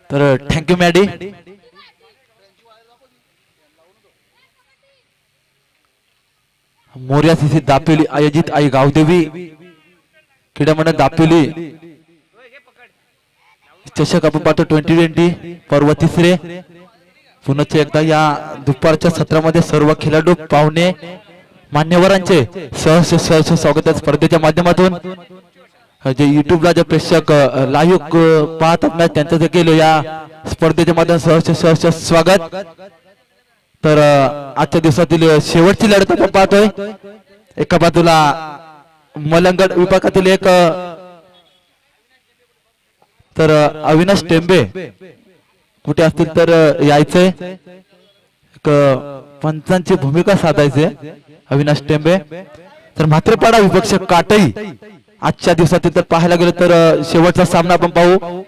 तर thank you Maddy. Morya CC Dapoli आयोजित आई गावदेवी क्रीडा मंडळ दापोली चषक आपण पाहतो 2020 पर्व तिसरे. पुन्हा एकदा या दुपारच्या सत्रामध्ये सर्व खेळाडू पाहुणे मान्यवरांचे सहर्ष स्वागत आहे स्पर्धेच्या माध्यमातून. जे युट्यूबला जे प्रेक्षक लाईव्ह पाहतात ना त्यांचं देखील या स्पर्धेच्या माध्यमातून सहर्ष स्वागत. तर आजच्या दिवसातील शेवटची लढत आपण पाहतोय. एका बाजूला मलंगड विभागातील एक तर अविनाश टेंबे कुठे असतील तर यायचंय, एक पंचांची भूमिका साधायचे अविनाश टेंबे. तर म्हात्रेपाडा विपक्ष काटई आजच्या दिवसातील तर पाहायला गेलो तर शेवटचा सामना आपण पाहू.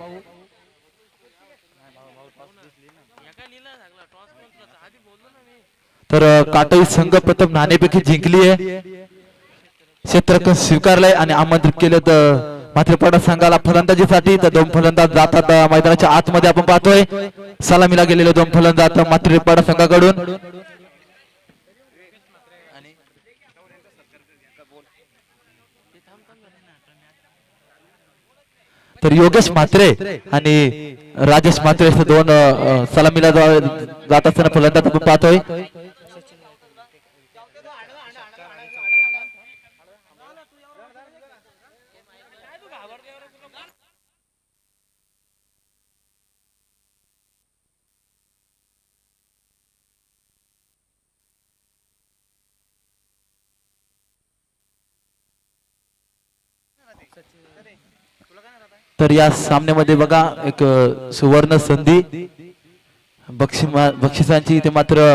तर काटई संघ प्रथम नाणेपैकी जिंकली आहे, क्षेत्ररक्षण स्वीकारलंय आणि आमंत्रित केलं तर म्हात्रेपाडा संघाला फलंदाजीसाठी. तर दोन फलंदाज जातात मैदानाच्या आतमध्ये आपण पाहतोय. सलामीला गेलेले दोन फलंदाज म्हात्रेपाडा संघाकडून. तर योगेश म्हात्रे आणि राजेश म्हात्रे हे दोन सलामीला जात असताना फलंदाज आपण पाहतोय. तर या सामन्यामध्ये बघा एक सुवर्ण संधी बक्षिसांची इथे मात्र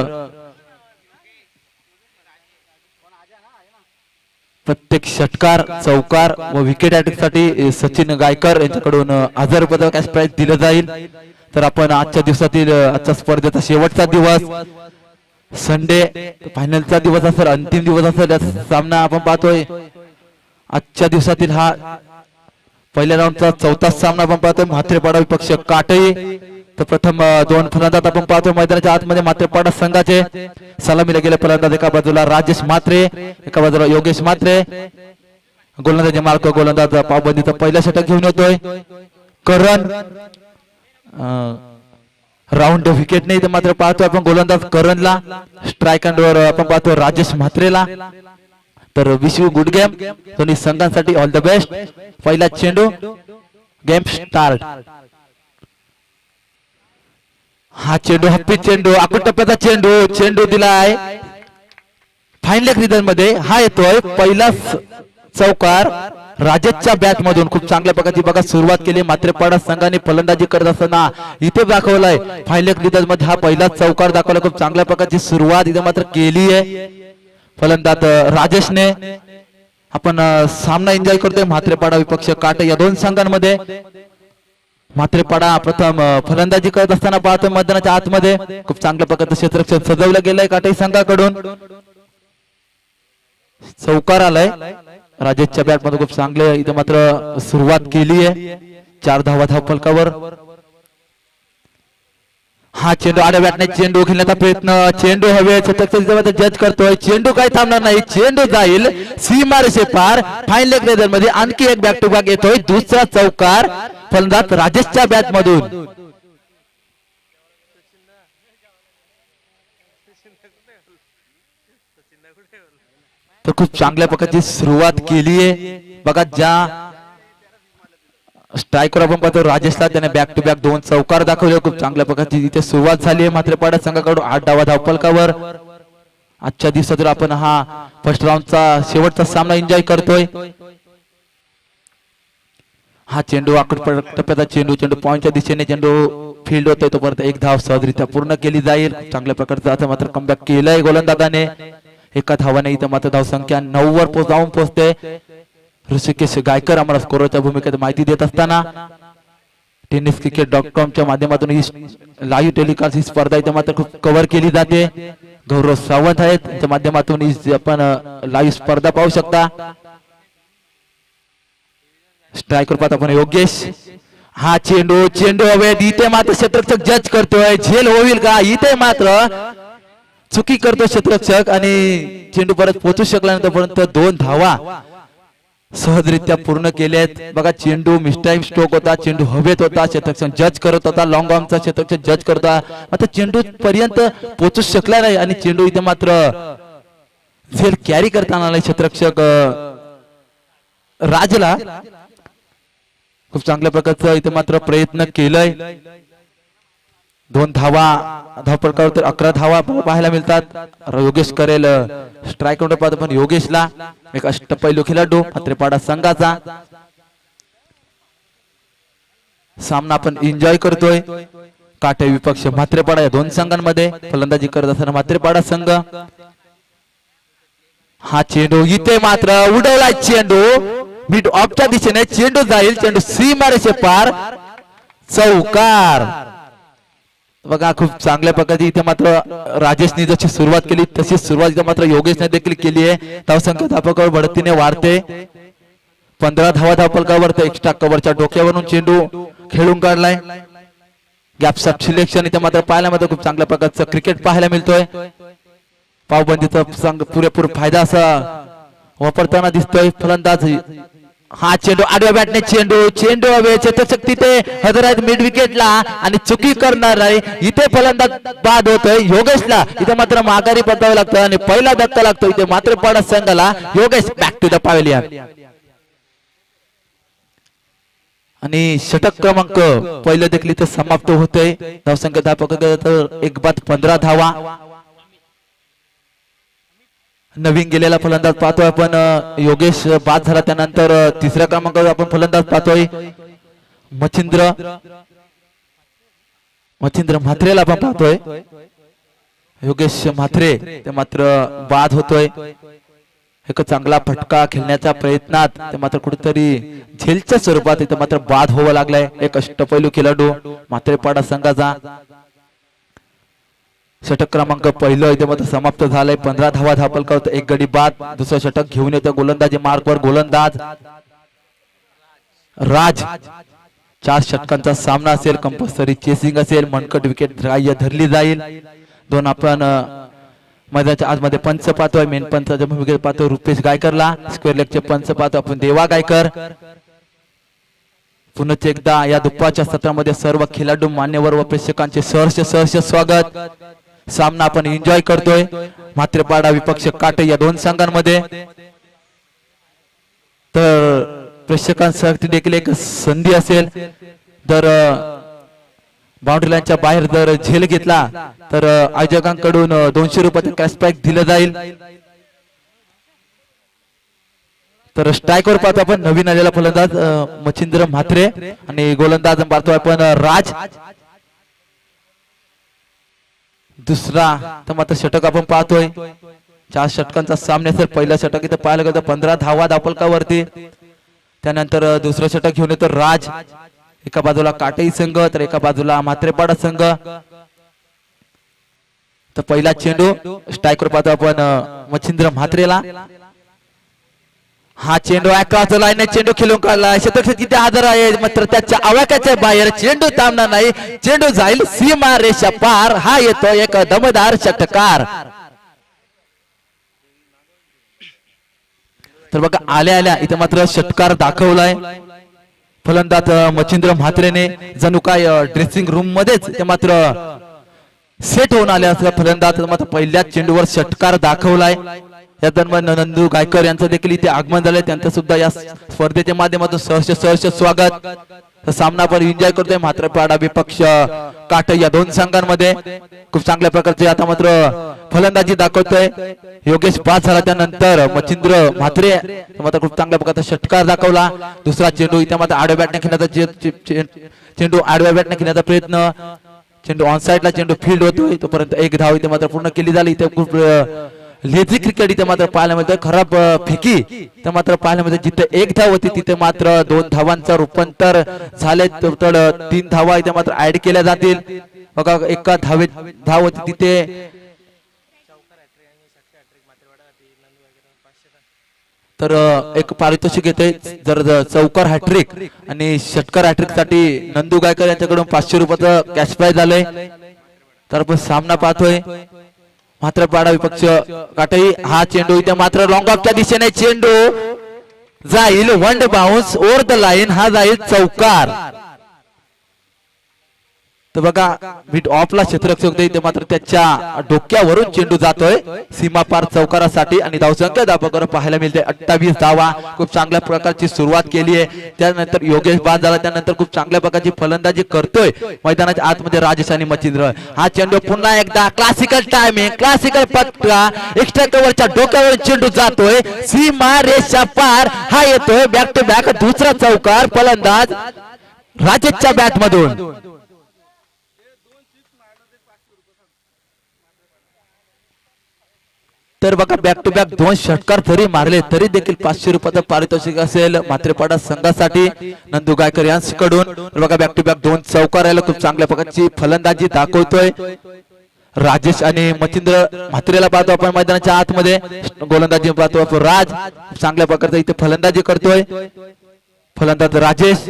प्रत्येक षटकार चौकार व विकेट साठी सचिन गायकर यांच्याकडून 1000 रुपयाचा कॅश प्राइज दिलं जाईल. तर आपण आजच्या दिवसातील आजच्या स्पर्धेचा शेवटचा दिवस संडे फायनलचा दिवस असेल, अंतिम दिवस असेल सामना आपण पाहतोय. आजच्या दिवसातील हा पहिल्या राऊंडचा चौथा सामना आपण पाहतोय. म्हात्रेपाडा विपक्ष काटई. तर प्रथम दोन फलंदाज आपण पाहतोय मैदानाच्या आतमध्ये म्हात्रेपाडा संघाचे. सलामीला गेले फलंदाज एका बाजूला राजेश म्हात्रे, एका बाजूला योगेश म्हात्रे. गोलंदाज मार्क गोलंदाज पावबंदीचा पहिला षटक घेऊन येतोय करण. राऊंड विकेट नाही तर मात्र पाहतोय आपण गोलंदाज करणला. स्ट्राईक वर आपण पाहतोय राजेश म्हात्रेला. तर विश यू गुड गेम दोन्ही संघांसाठी, ऑल द बेस्ट. पहिला चेंडू, गेम स्टार्ट. हा चेंडू हप्पी चेंडू आकुट टप्प्याचा चेंडू दिलाय फाईन लेग रिदन मध्ये. हा येतोय पहिला चौकार राजेशच्या बॅट मधून. खूप चांगल्या प्रकारची बघा सुरुवात केली म्हात्रेपाडा संघाने फलंदाजी करत असताना. इथे दाखवलाय फाईन लेग रिदन मध्ये हा पहिला चौकार दाखवला. खूप चांगल्या प्रकारची सुरुवात इथे मात्र केली आहे फलंदाज राजेशने. आपण सामना एन्जॉय करतोय म्हात्रेपाडा विपक्ष काटे या दोन संघांमध्ये. म्हात्रेपाडा प्रथम फलंदाजी करत असताना पाहतोय मैदानाच्या आतमध्ये. खूप चांगल्या प्रकारचं क्षेत्ररक्षण सजवलं गेलंय काटे संघाकडून. चौकार आलाय राजेशच्या बॅट मध्ये. खूप चांगले इथे मात्र सुरुवात केली आहे 4 धावा धावफलकावर. हा चेंडू आड्या बॅटने चेंडू खेळण्याचा प्रयत्न. चेंडू हवे जज करतोय. चेंडू काय थांबणार नाही, चेंडू जाईल सीमारेषे पार. फाईन लेग रेडर मध्ये आणखी एक बॅक टू बॅक येतोय. दुसरा चौकार फलंदाज राजेशच्या बॅट मधून. तर खूप चांगल्या प्रकारची सुरुवात केली आहे बघा. ज्या स्ट्रायकर आपण पाहतो राजेशला त्याने बॅक टू बॅक 2 चौकार दाखवले. खूप चांगल्या प्रकारची इथे सुरुवात झाली आहे म्हात्रेपाडा संघाकडून 8 धावा धावफलकावर. आजच्या दिवसात आपण हा फर्स्ट राऊंडचा शेवटचा सामना एन्जॉय करतोय. हा चेंडू आकुट टप्प्याचा चेंडू पॉइंटच्या दिशेने चेंडू फील्ड होतोय. तो परत एक धाव सहजरित्या पूर्ण केली जाईल. चांगल्या प्रकारचा आता मात्र कमबॅक केलंय गोलंदाजाने. एका धावाने इथं मात्र धावसंख्या 9 वर जाऊन पोहोचते. ऋषिकेश गायकर आम्हाला स्कोरच्या भूमिकेत माहिती देत असताना. tenniscricket.com च्या माध्यमातून ही लाईव्ह टेलिकास्ट ही स्पर्धा इथे मात्र खूप कव्हर केली जाते. गौरव सावंत आहेत त्यांच्या माध्यमातून ही आपण लाईव्ह स्पर्धा पाहू शकता. स्ट्रायकर पाहत आपण योगेश हा चेंडू चेंडू हवेत. इथे मात्र क्षेत्ररक्षक जज करतोय, झेल होईल का? इथे मात्र चुकी करतो क्षेत्ररक्षक आणि चेंडू परत पोहोचू शकला नंतर, परंतु 2 धावा सहजरित्या पूर्ण केलेत. बघा चेंडू मिसटाइम स्ट्रोक होता, चेंडू हवेत होता, क्षेत्ररक्षक जज करत होता, लॉंग आर्मचा क्षेत्ररक्षक जज करता, मात्र चेंडू पर्यंत पोहोचू शकला नाही आणि चेंडू इथे मात्र झेल कॅरी करताना आला क्षेत्ररक्षक राजला. खूप चांगल्या प्रकारचा इथे मात्र प्रयत्न केलाय. 2 धावा धावपळकावर तर 11 धावा पाहायला मिळतात. योगेश करेल स्ट्राईक काउंटर पाहतो, पण योगेशला एक अष्टपैलू खेळाडू म्हात्रेपाडा संघाचा सामना आपण एन्जॉय करतोय. काटे विपक्ष म्हात्रेपाडा या 2 संघांमध्ये फलंदाजी करत असताना म्हात्रेपाडा संघ. हा चेंडू इथे मात्र उडवला चेंडू मिड ऑफच्या दिशेने, चेंडू जाईल, चेंडू सीमारेषे पार, चौकार. बघा खूप चांगल्या प्रकारे इथे मात्र राजेशने जशी सुरुवात केली तशी सुरुवात इथे मात्र योगेशने देखील केली आहे. धावसंख्या धावपळकावर बढतीने वाढते. 15 धावा धावपळकावर तर एक्स्ट्रा कव्हरच्या डोक्यावरून चेंडू खेळून काढलाय. गॅप सब सिलेक्शन इथे मात्र पाहायला मात्र खूप चांगल्या प्रकारचं क्रिकेट पाहायला मिळतोय. पावबंदीचा पुरेपूर फायदा असा वापरताना दिसतोय फलंदाज. हा चेंडू आडव्या बॅटने चेंडू चेंडू हवे, क्षेत्ररक्षक तिथे हजर आहेत मिड विकेटला आणि चुकी करणार आहे. इथे फलंदाज बाद होतोय योगेशला. इथे मात्र माघारी परतावं लागतं आणि पहिला धक्का लागतो इथे मात्र पाडा संघाला. Yogesh back to the pavilion आणि षटक क्रमांक पहिलं देखील इथे समाप्त होतोय. धावसंख्या धावपळकावर 1 बाद 15 धावा. नवीन गेलेला फलंदाज पाहतोय आपण योगेश बाद झाला, त्यानंतर 3ऱ्या क्रमांकावर आपण फलंदाज पाहतोय मच्छिंद्र म्हात्रेला आपण पाहतोय. योगेश म्हात्रे ते मात्र बाद होतोय. एक चांगला फटका खेळण्याच्या प्रयत्नात ते मात्र कुठेतरी झेलच्या स्वरूपात इथे मात्र बाद व्हावं लागलाय. एक अष्टपैलू खेळाडू म्हात्रेपाडा संघाचा. षटक क्रमांक पहिलं इथे मात्र समाप्त झालंय. 15 धावा धावपळकावर 1 गडी बाद. दुसरं षटक घेऊन येतो गोलंदाजी मार्कवर गोलंदाज राज. 4 षटकांचा सामना असेल, कंपल्सरी चेसिंग असेल, मनकट विकेट ग्राह्य धरली जाईल. 2 आपण मैदानाच्या आतमध्ये पंच पाहतोय. मेन पंचाच्या भूमिकेत पाहतो रुपेश गायकरला. स्क्वेअर लेगचे पंच पाहतो आपण देवा गायकर. पुन्हा एकदा या दुपारच्या सत्रामध्ये सर्व खेळाडू मान्यवर व प्रेक्षकांचे सहर्ष स्वागत. सामना आपण एन्जॉय करतोय. म्हात्रेपाडा विपक्ष काटे या 2 संघांमध्ये. तर प्रेक्षकांसाठी देखील एक संधी असेल. जर बाउंड्री लाईनच्या बाहेर जर झेल घेतला तर आयोजकांकडून 200 रुपयाचे कॅश प्राइज दिलं जाईल. तर स्ट्राईकवर पाहतो आपण नवीन आलेला फलंदाज मच्छिंद्र म्हात्रे आणि गोलंदाज पाहतो आपण राज. दुसरा तर मात्र षटक आपण पाहतोय. 4 षटकांचा सामना असेल. पहिला षटक इथे पाहायला गेलं तर 15 धावा धावपळकावरती. त्यानंतर दुसरं षटक घेऊन येतो राज. एका बाजूला काटेई संघ तर एका बाजूला म्हात्रेपाडा संघ. तर पहिला चेंडू स्ट्राईकवर पाहतो आपण मच्छिंद्र म्हात्रेला. हा चेंडू क्रॉस लाईन चेंडू खेळून काढला. क्षेत्ररक्षक तिथे हजर आहे, मात्र त्याच्या आवाक्याच्या बाहेर चेंडू थांबणार नाही. चेंडू जाईल सीमा रेषा पार. हा येतो एक दमदार षटकार. तर बघा आल्या आल्या इथे मात्र षटकार दाखवलाय फलंदाज मच्छिंद्र म्हात्रेने. जणू काय ड्रेसिंग रूम मध्येच ते मात्र सेट होऊन आले असं फलंदाज मात्र पहिल्याच चेंडूवर षटकार दाखवलाय. या दरम्यान नंदू गायकर यांचं देखील इथे आगमन झालंय. त्यांचं सुद्धा या स्पर्धेच्या माध्यमातून सहर्ष स्वागत. सामना आपण एन्जॉय करतोय. म्हात्रेपाडा विपक्ष काटे या 2 संघांमध्ये खूप चांगल्या प्रकारचे आता मात्र फलंदाजी दाखवतोय. योगेश बाद झाला, त्यानंतर मच्छिंद्र म्हात्रे मात्र खूप चांगल्या प्रकारचा षटकार दाखवला. दुसरा चेंडू इथे मात्र आडव्या बॅटने खेळण्याचा चेंडू आडव्या बॅटने खेळण्याचा प्रयत्न. चेंडू ऑन साइडला चेंडू फील्ड होतोय. तोपर्यंत 1 धाव इथे मात्र पूर्ण केली झाली. इथे खूप लेझी क्रिकेट इथे मात्र पाहायला मिळतं. खराब फेकी तर मात्र पाहायला मिळतं. जिथे 1 धाव होती तिथे मात्र 2 धावांचं रूपांतर झाले. तर 3 धावा इथे मात्र ऍड केल्या जातील. बघा एका धाव होती तिथे तर एक पारितोषिक येते जर चौकार हॅट्रिक आणि षटकार हॅट्रिक साठी नंदू गायकर यांच्याकडून 500 रुपयाचं कॅश प्राइज आलंय. तर आपण सामना पाहतोय मात्र पाडा विपक्ष काटई. हा चेंडू इथे मात्र लॉंग ऑफच्या दिशेने चेंडू जाईल one bounce over the line. हा जाईल चौकार. तर बघा मिड ऑफला क्षेत्ररक्षक इथे मात्र त्याच्या डोक्यावरून चेंडू जातोय सीमा पार चौकारासाठी आणि धावसंख्या धावकर पाहायला मिळते 28 धावा. खूप चांगल्या प्रकारची सुरुवात केली आहे. त्यानंतर योगेश बाद झाला. त्यानंतर खूप चांगल्या प्रकारची फलंदाजी करतोय मैदानाच्या आतमध्ये राजेश आणि मच्छिंद्र. हा चेंडू पुन्हा एकदा क्लासिकल टायमिंग क्लासिकल पटका एक्स्ट्रा कव्हरच्या डोक्यावर चेंडू जातोय सीमा रेषा पार. हा येतोय बॅक टू बॅक दुसरा चौकार फलंदाज राजेशच्या बॅट मधून. तर बघा बॅक टू बॅक 2 षटकार जरी मारले तरी देखील 500 रुपयाचं पारितोषिक असेल मात्रेपाडा संघासाठी नंदू गायकर यांच्याकडून. बघा बॅक टू बॅक 2 चौकार यायला खूप चांगल्या प्रकारची फलंदाजी दाखवतोय राजेश आणि मच्छिंद्र म्हात्रेला पाहतो आपण मैदानाच्या आतमध्ये. गोलंदाजी पाहतो आपण राज चांगल्या प्रकारचा इथे फलंदाजी करतोय. फलंदाज राजेश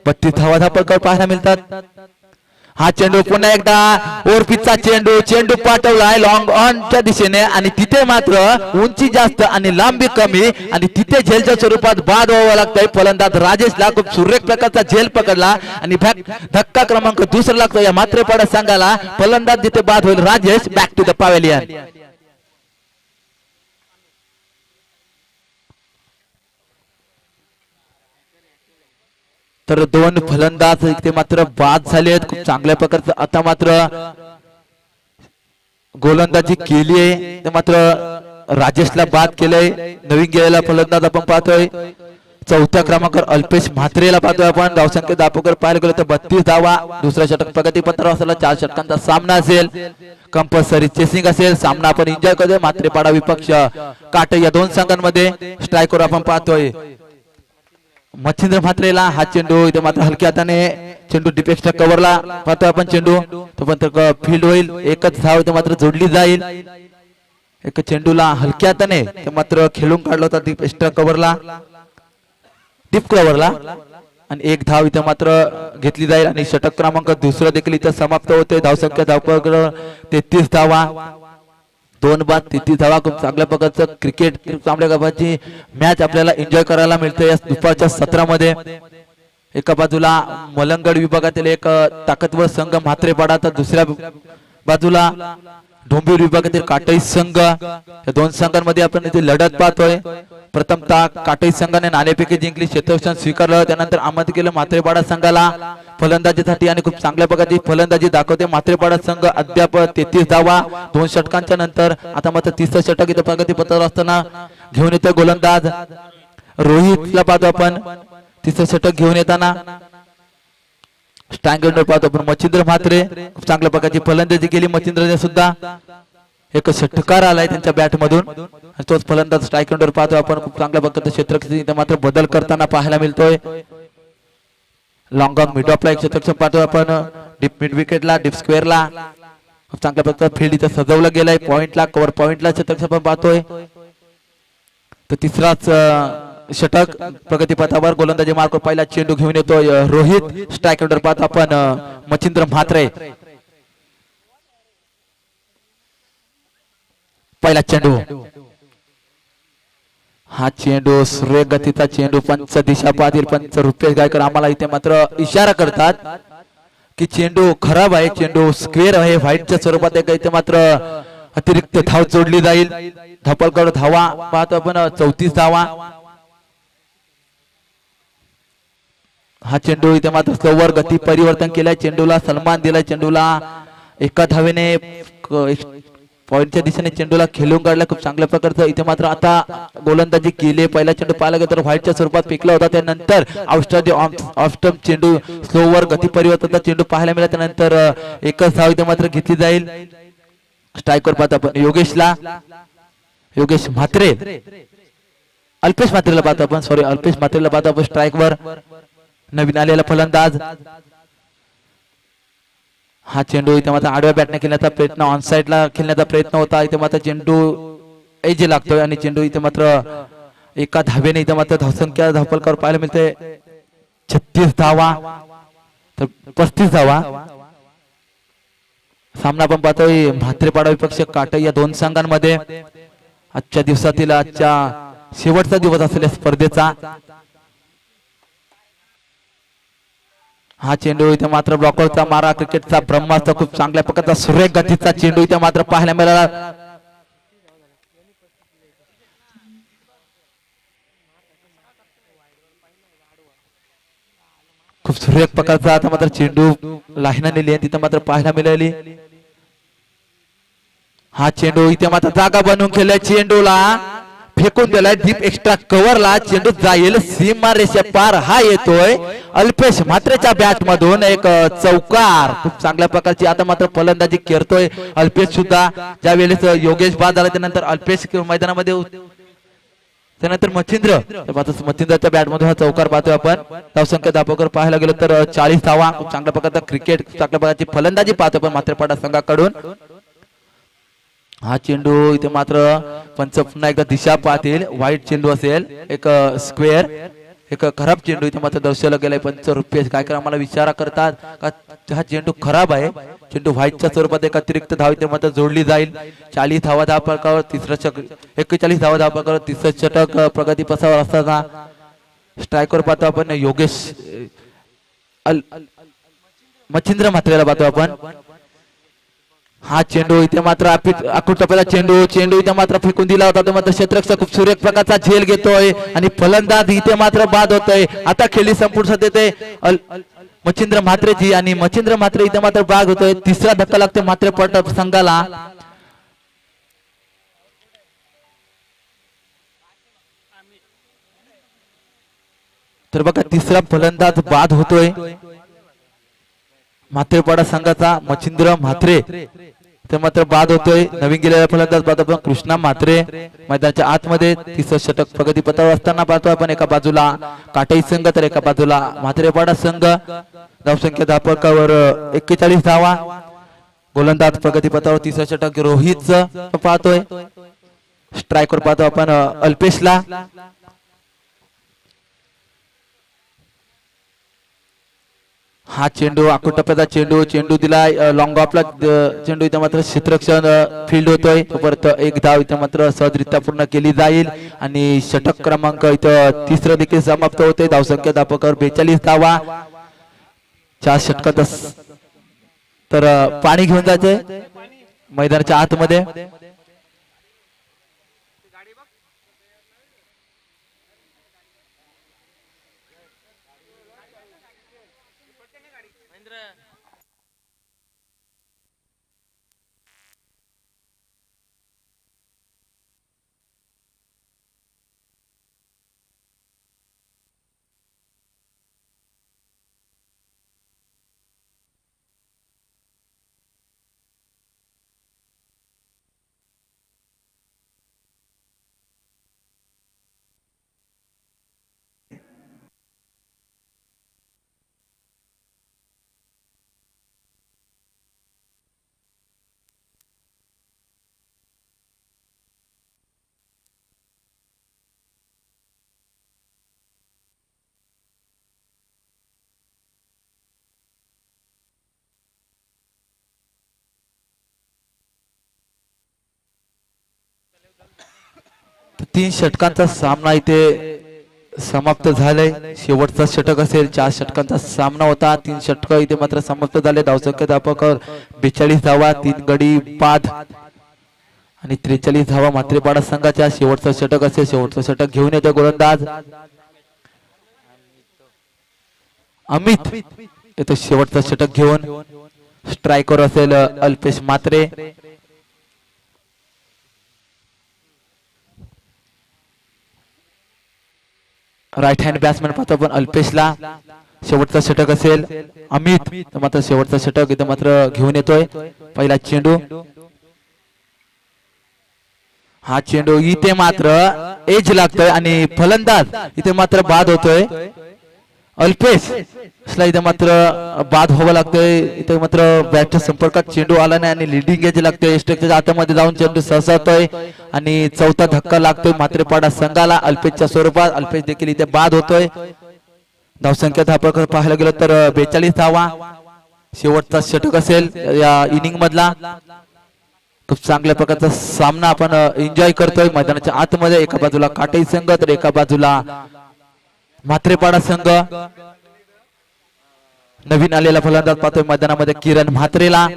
32 धावा पाहायला मिळतात. हा चेंडू पुन्हा एकदा ओरपीचा चेंडू पाठवलाय लॉंग ऑनच्या दिशेने आणि तिथे मात्र उंची जास्त आणि लांबी कमी आणि तिथे झेलच्या स्वरूपात बाद व्हावं लागतंय. फलंदाज राजेशला खूप सुरेख प्रकारचा झेल पकडला आणि धक्का क्रमांक दुसरा लागतो या मात्रेपाडा संघाला. फलंदाज जिथे बाद होईल Rajesh back to the pavilion. तर 2 फलंदाज इथे मात्र बाद झाले आहेत. खूप चांगल्या प्रकारचं आता मात्र गोलंदाजी केली आहे. ते मात्र राजेशला बाद केलंय. नवीन गेलेला फलंदाज आपण पाहतोय 4थ्या क्रमांकावर अल्पेश म्हात्रेला पाहतोय आपण. धावसंख्या दापोकर पाहायला गेलो तर 32 धावा. दुसरा षटक प्रगतीपत्र असेल 4 षटकांचा सामना असेल. कंपल्सरी चेसिंग असेल. सामना आपण एन्जॉय करतोय. मात्रेपाडा विपक्ष काटे या 2 संघांमध्ये स्ट्रायकर आपण पाहतोय मच्छिंद्र म्हात्रेला. हा चेंडू इथे मात्र हलक्या हाताने चेंडू डिपेक्सच्या कव्हरला पाहतोय आपण. चेंडू तो पण फील्ड होईल. एकच धाव इथे मात्र जोडली जाईल. एक चेंडूला हलक्या हाताने ते मात्र खेळून काढला होता डिपेक्सच्या कव्हरला डीप कव्हरला आणि एक धाव इथे मात्र घेतली जाईल आणि षटक क्रमांक दुसरा देखील इथे समाप्त होते. धावसंख्या धावपळ 33 धावा. 2 बाद 33 धावा. खूप चांगल्या प्रकारचं क्रिकेट चांगल्या प्रकारची मॅच आपल्याला एन्जॉय करायला मिळते या दुपारच्या सत्रामध्ये. एका बाजूला मलंगड विभागातील एक ताकदवर संघ म्हात्रेपाडा तर दुसऱ्या बाजूला डोंबिवली विभागातील काटई संघ. या 2 संघांमध्ये आपण इथे लढत पाहतोय. प्रथमतः काटई संघाने नाणेफेकी जिंकली. क्षेत्ररक्षण स्वीकारलं. त्यानंतर आमंत्रित केलं मात्रेपाडा संघाला फलंदाजीसाठी आणि खूप चांगल्या प्रकारची फलंदाजी दाखवते मात्रेपाडा संघ. अद्याप 33 धावा 2 षटकांच्या नंतर. आता मात्र 30ं षटक इथं प्रगतीपथावर असताना घेऊन येतो गोलंदाज रोहितला पाहतो आपण. 30ं षटक घेऊन येताना स्टँगेंडर पाहतो आपण मच्छिंद्र म्हात्रे. खूप चांगल्या प्रकारची फलंदाजी केली मच्छिंद्रने सुद्धा. एक षटकार आलाय त्यांच्या बॅट मधून. तोच फलंदाज स्ट्रायकंडर पाहतो आपण. खूप चांगल्या प्रकारचं क्षेत्ररक्षण मात्र बदल करताना पाहायला मिळतोय. लॉंग ऑन मिड ऑफला एक क्षेत्ररक्षण पाहतोय आपण. डीप मिड विकेटला डीप स्क्वेअरला खूप चांगल्या प्रकारचं फील्ड इथं सजवलं गेलंय. पॉइंटला कव्हर पॉइंटला क्षेत्ररक्षण आपण पाहतोय. तर तिसराच षटक प्रगतीपथावर गोलंदाजी मार्क पहिला चेंडू घेऊन येतोय रोहित. स्ट्रायकंडर पाहतो आपण मच्छिंद्र म्हात्रे. पहिला चेंडू. हा चेंडू सुरेख गतीचा चेंडू. पंच दिशा पाहतील. पंच रुपेश गायकर आम्हाला इथे मात्र इशारा करतात की चेंडू खराब आहे. चेंडू स्क्वेअर आहे व्हाईटच्या स्वरूपात. इथे मात्र अतिरिक्त धाव जोडली जाईल. धपलगड धावा पाहतो आपण 34 धावा. हा चेंडू इथे मात्र स्लोवर गती परिवर्तन केलंय. चेंडूला सन्मान दिलाय. चेंडूला एका धावेने पॉइंटच्या दिशेने चेंडूला खेळून काढला. खूप चांगल्या प्रकारचं इथे मात्र आता गोलंदाजी केली. पहिला चेंडू पाहायला गेला तर व्हाईटच्या स्वरूपात फेकला होता. त्यानंतर ऑफस्टंप चेंडू स्लोवर गती परिवर्तनचा चेंडू पाहायला मिळाला. त्यानंतर एकच धाव इथे मात्र घेतली जाईल. स्ट्रायकर पाहतो आपण योगेशला. योगेश म्हात्रे अल्पेश म्हात्रेला पाहतो आपण. सॉरी अल्पेश म्हात्रेला पाहतो आपण स्ट्राईकवर. नवीन आलेला फलंदाज. हा चेंडू इथे मात्र आडव्या बॅटने खेळण्याचा प्रयत्न ऑन साइडला खेळण्याचा प्रयत्न होता. इथे मात्र चेंडू एज लागतोय आणि चेंडू इथे मात्र एका धावेने इथं मात्र धावसंख्या धावफलकावर पाहायला मिळते 36 धावा तर 35 धावा. सामना आपण पाहतोय म्हात्रेपाडा विपक्ष काटई या दोन संघांमध्ये आजच्या दिवसातील आजच्या शेवटचा दिवस असलेल्या स्पर्धेचा. हा चेंडू इथे मात्र ब्लॉकरचा मारा क्रिकेटचा ब्रह्मास्त्र खूप चांगल्या प्रकारचा सुरेख गतीचा चेंडू इथे मात्र पाहायला मिळाला. खूप सुरेख प्रकारचा आता मात्र चेंडू लाईनाने लिहिली तिथे मात्र पाहायला मिळाली. हा चेंडू इथे मात्र जागा बनवून खेळलाय चेंडूला फेकून दिलाय डीप एक्स्ट्रा कव्हरला चेंडू जाईल सीमा रेषे पार. हा येतोय अल्पेश म्हात्रेच्या बॅट मधून एक चौकार खूप चांगल्या प्रकारची आता मात्र फलंदाजी करतोय अल्पेश सुद्धा. ज्या वेळेस योगेश बाद झाला त्यानंतर अल्पेश मैदानामध्ये त्यानंतर मच्छिंद्रच्या बॅट मधून हा चौकार पाहतोय आपण. धावसंख्या धापकर पाहायला गेलो तर 40 धावा. खूप चांगल्या प्रकारचा क्रिकेट चांगल्या प्रकारची फलंदाजी पाहतोय पण म्हात्रेपाडा संघाकडून. हा चेंडू इथे मात्र पंच पुन्हा एकदा दिशा पाहतील. व्हाईट चेंडू असेल एक स्क्वेअर एक खराब चेंडू इथे मात्र दर्शवला गेलाय. पंच रुपेश गायकर आम्हाला विचारा करतात का हा चेंडू खराब आहे. चेंडू व्हाईटच्या स्वरूपात एक अतिरिक्त धाव इथे मात्र जोडली जाईल. 40 धावा धावफलकावर तिसरं षटक 41 धावा धावफलकावर तिसरं षटक प्रगती पथावर असताना स्ट्रायकर पाहतो आपण योगेश मच्छिंद्र म्हात्रेला पाहतो आपण. हा चेंडू इथे मात्र आखूड टप्प्याला चेंडू इथे मात्र फेकून दिला होता तो मात्र क्षेत्ररक्षक खूप सुरेख प्रकारचा झेल घेतोय आणि फलंदाज इथे मात्र बाद होतोय. आता खेळी संपूर्ण देते मच्छिंद्र म्हात्रेजी आणि मच्छिंद्र म्हात्रे इथे मात्र बाद होतोय. तिसरा धक्का लागतो म्हात्रेपाडा संघाला. तर बघा तिसरा फलंदाज बाद होतोय म्हात्रेपाडा संघाचा मच्छिंद्र म्हात्रे ते मात्र बाद होतोय. नवीन गेलेला फलंदाज बाद आपण कृष्णा म्हात्रे मैदानाच्या आतमध्ये. तिसरं षटक प्रगती पथावर असताना पाहतोय आपण. एका बाजूला काटई संघ तर एका बाजूला म्हात्रेपाडा संघ. धावसंख्या धावफलकावर 41 धावा. गोलंदाज प्रगती पथावर तिसरं षटक रोहितचं पाहतोय. स्ट्रायकर पाहतो आपण अल्पेशला. हा चेंडू आखूड टप्प्याचा चेंडू दिलाय लॉंग ऑफला चेंडू इथे मात्र क्षेत्ररक्षण फील्ड होतोय. परत एक धाव इथे मात्र सहजरित्या पूर्ण केली जाईल आणि षटक क्रमांक इथं तिसरं देखील समाप्त होते. धावसंख्या धावफलकावर 42 धावा. 4 षटकात तर पाणी घेऊन जायचंय मैदानाच्या आतमध्ये. तीन षटकांचा सामना इथे समाप्त झालाय. शेवटचा षटक असेल. 4 षटकांचा सामना होता. 3 षटक इथे मात्र समाप्त झाले. धावसंख्या धावफलकावर 42 धावा. 3 गडी बाद आणि 43 धावा म्हात्रेपाडा संघाच्या. शेवटचा षटक असेल. शेवटचं षटक घेऊन येतो गोलंदाज अमित येतो शेवटचं षटक घेऊन. स्ट्रायकर असेल Alpesh Mhatre. Right hand batsman पाहतो आपण अल्पेशला. शेवटचा षटक असेल अमित मात्र शेवटचा षटक इथे मात्र घेऊन येतोय. पहिला चेंडू. हा चेंडू इथे मात्र एज लागतोय आणि फलंदाज इथे मात्र बाद होतोय. अल्पेश ला इथे मात्र बाद व्हावं लागतोय. इथे मात्र बॅटच्या संपर्कात चेंडू आला नाही आणि लिडिंग घ्यायची लागते. स्ट्रेकच्या आतामध्ये जाऊन चेंडू सहसावतोय आणि चौथा धक्का लागतोय म्हात्रेपाडा संघाला अल्पेशच्या स्वरूपात. अल्पेश देखील इथे बाद होतोय. धावसंख्या धापकर पाहायला गेलो तर 42 धावा. शेवटचा षटक असेल या इनिंग मधला. खूप चांगल्या प्रकारचा सामना आपण एन्जॉय करतोय मैदानाच्या आतमध्ये. एका बाजूला काटई संघ तर एका बाजूला म्हात्रेपाडा संघ. नवीन आलेला फलंदाज पाहतोय मैदानामध्ये किरण म्हात्रेला.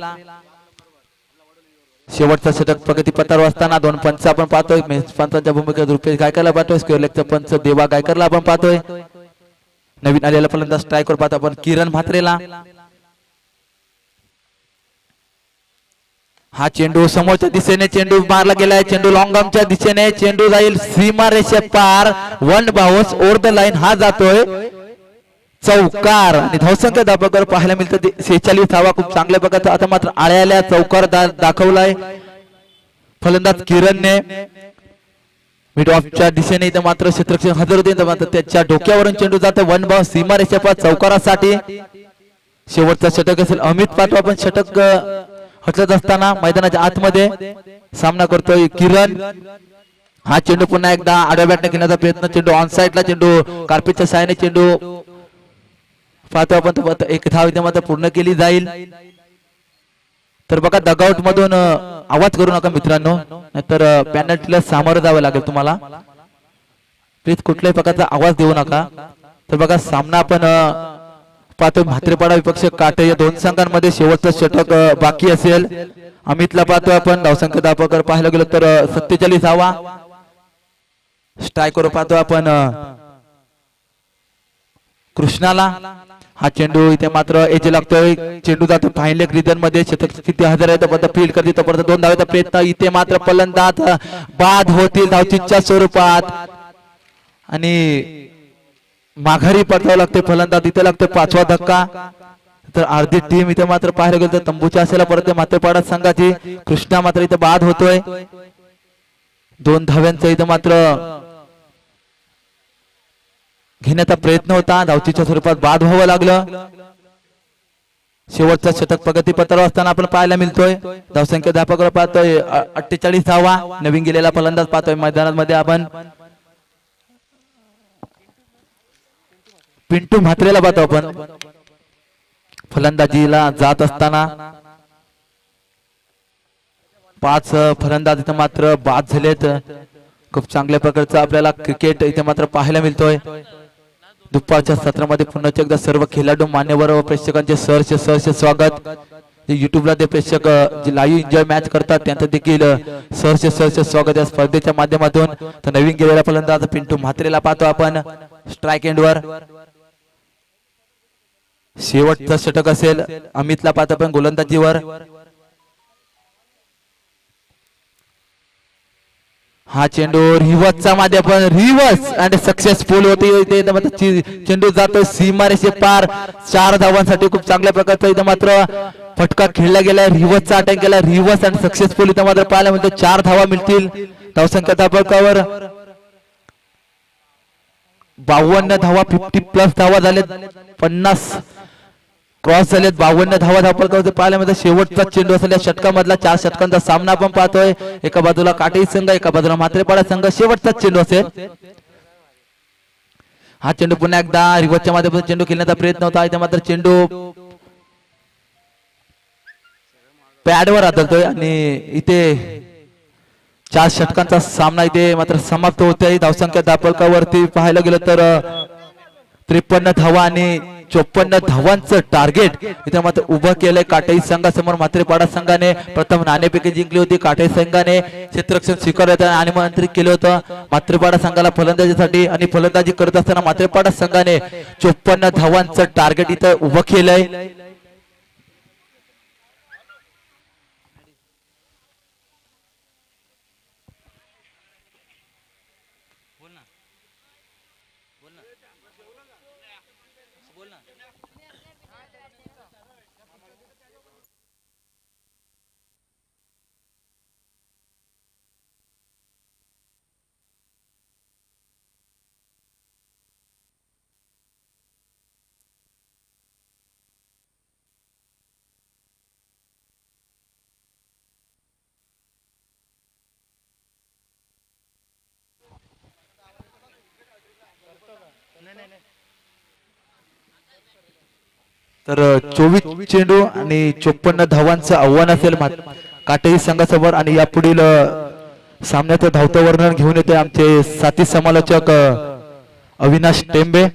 शेवटचा षटक प्रगती पथावर असताना दोन पंच आपण पाहतोय. पंचांच्या भूमिकेत रुपेश गायकरला पाहतोय. स्क्वेअर लेगचा पंच देवा गायकरला आपण पाहतोय. नवीन आलेला फलंदाज स्ट्रायकर पाहतो आपण किरण म्हात्रेला. हा चेंडू समोरच्या दिशेने चेंडू मारला गेलाय. चेंडू लॉंगमच्या दिशेने चेंडू जाईल सीमा रेषे पार. One bounce over the line. हा जातोय चौकार आणि धावसंख्या धापकर पाहायला मिळतं 46 धावा. खूप चांगल्या प्रकारचा आता मात्र आळ्याला चौकार दाखवलाय फलंदाज किरणने. मिड ऑफच्या दिशेने इथं मात्र क्षेत्ररक्षण हजर होते. मात्र त्याच्या डोक्यावरून चेंडू जातो वन बाउन्स सीमा रेषे पार चौकारासाठी. शेवटचा षटक असेल. अमित पाहतो आपण षटक हटत असताना मैदानाच्या आतमध्ये सामना करतोय किरण. हा चेंडू पुन्हा एकदा आडव्या बॅटने घेण्याचा प्रयत्न. चेंडू ऑन साइडला. चेंडू कार्पेटच्या साहाय्याने चेंडू पाहतो आपण. एक धाव इथे मात्र पूर्ण केली जाईल. तर बघा डगआउट मधून आवाज करू नका मित्रांनो, नाहीतर पेनल्टीला सामोरं जावं लागेल तुम्हाला. प्लीज कुठल्याही प्रकारचा आवाज देऊ नका. तर बघा सामना आपण पाहतो म्हात्रेपाडा विपक्ष काटे या दोन संघांमध्ये शेवटचं षटक बाकी असेल. अमितला पाहतो आपण. धावसंख्या धापकर पाहायला गेलो तर 47 धावा. स्ट्रायकर पाहतो आपण कृष्णाला. हा चेंडू इथे मात्र एज लागतोय. चेंडू जातो फाईन लेग रिजन मध्ये. षटक किती हजर आहे तर फील्ड करते तोपर्यंत दोन धावेचा प्रयत्न. इथे मात्र फलंदाज बाद होतील धावचीच्या स्वरूपात आणि माघारी परतावं लागते फलंदाज. इथे लागतोय पाचवा धक्का. तर अर्धी टीम इथे मात्र पाहायला गेलं तर तंबूच्या असेल परत म्हात्रेपाडा संघाची. कृष्णा मात्र इथे बाद होतोय. दोन धाव्यांचा इथे मात्र घेण्याचा प्रयत्न होता. धावचीच्या स्वरूपात बाद व्हावं लागलं. शेवटचा षटक प्रगती पत्रावर असताना आपण पाहायला मिळतोय. धावसंख्या धापकर पाहतोय 48 धावा. नवीन गेलेला फलंदाज पाहतोय मैदानामध्ये आपण पिंटू म्हात्रेला पाहतो आपण. फलंदाजीला जात असताना 5 फलंदाज इथे मात्र बाद झालेत. खूप चांगल्या प्रकारचं आपल्याला क्रिकेट इथे मात्र पाहायला मिळतोय. दुपारच्या सत्रामध्ये पुन्हा एकदा सर्व खेळाडू मान्यवर व प्रेक्षकांचे सहर्ष स्वागत. युट्यूबला ते प्रेक्षक जे लाईव्ह एन्जॉय मॅच करतात त्यांचं देखील सहर्ष स्वागत या स्पर्धेच्या माध्यमातून. तर नवीन गेलेला फलंदाज पिंटू म्हात्रेला पाहतो आपण स्ट्राईक एंडवर. शेवटचा षटक असेल. अमितला पाहतो आपण गोलंदाजीवर. हा चेंडू रिव्हर्सचा मध्ये आपण रिव्हर्स आणि सक्सेसफुल होते. चेंडू जातो सीमारेषे पार 4 धावांसाठी. खूप चांगल्या प्रकारचा इथं मात्र फटका खेळला गेला. रिव्हर्सचा अटॅक केला. रिव्हर्स आणि सक्सेसफुल इथं मात्र पाहायला मिळतो. 4 धावा मिळतील. धावसंख्या धापकावर 52 धावा. 50+ धावा झालेत. 50 क्रॉस झालेत. 52 धावा धापकावर पाहायला मिळतं. शेवटचा चेंडू असलेल्या षटकामधला 4 षटकांचा सामना आपण पाहतोय. एका बाजूला काटेई संघ, एका बाजूला म्हात्रेपाडा संघ. शेवटचा चेंडू असेल. हा चेंडू पुन्हा एकदा रिव्हर्सच्या माध्यमातून चेंडू खेळण्याचा प्रयत्न होता. इथे मात्र चेंडू पॅडवर आदळतोय आणि इथे 4 षटकांचा सामना इथे मात्र समाप्त होतोय. धावसंख्या धापकावरती पाहायला गेलं तर 53 धावा आणि 54 धावांचं टार्गेट इथे मात्र उभं केलंय काटेई संघासमोर. म्हात्रेपाडा संघाने प्रथम नाणेफेकी जिंकली होती. काटेई संघाने क्षेत्ररक्षण स्वीकारलं आणि आमंत्रित केलं होतं म्हात्रेपाडा संघाला फलंदाजीसाठी. आणि फलंदाजी करत असताना म्हात्रेपाडा संघाने 54 धावांचं टार्गेट इथं उभं केलंय. तर 24 चेंडू आणि 54 धावांचं आव्हान असेल काटेरी संघासमोर आणि यापुढील सामन्याचं धावतं वर्णन घेऊन येते आमचे साथी समालोचक अविनाश टेंबे.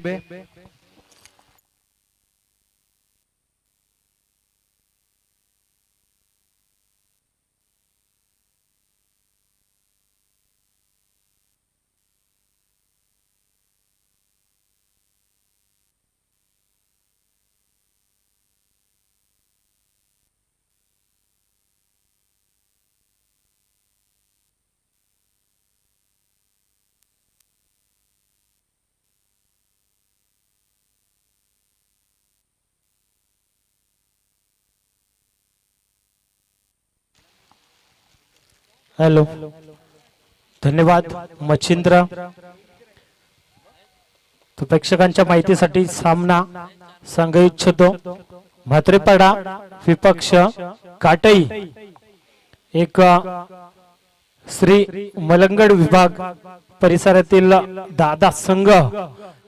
हॅलो, धन्यवाद मच्छिंद्र. तो प्रेक्षकांच्या माहितीसाठी सामना सांगू इच्छितो. म्हात्रेपाडा विपक्ष काटई एक श्री मलंगड विभाग परिसरातील दादा संघ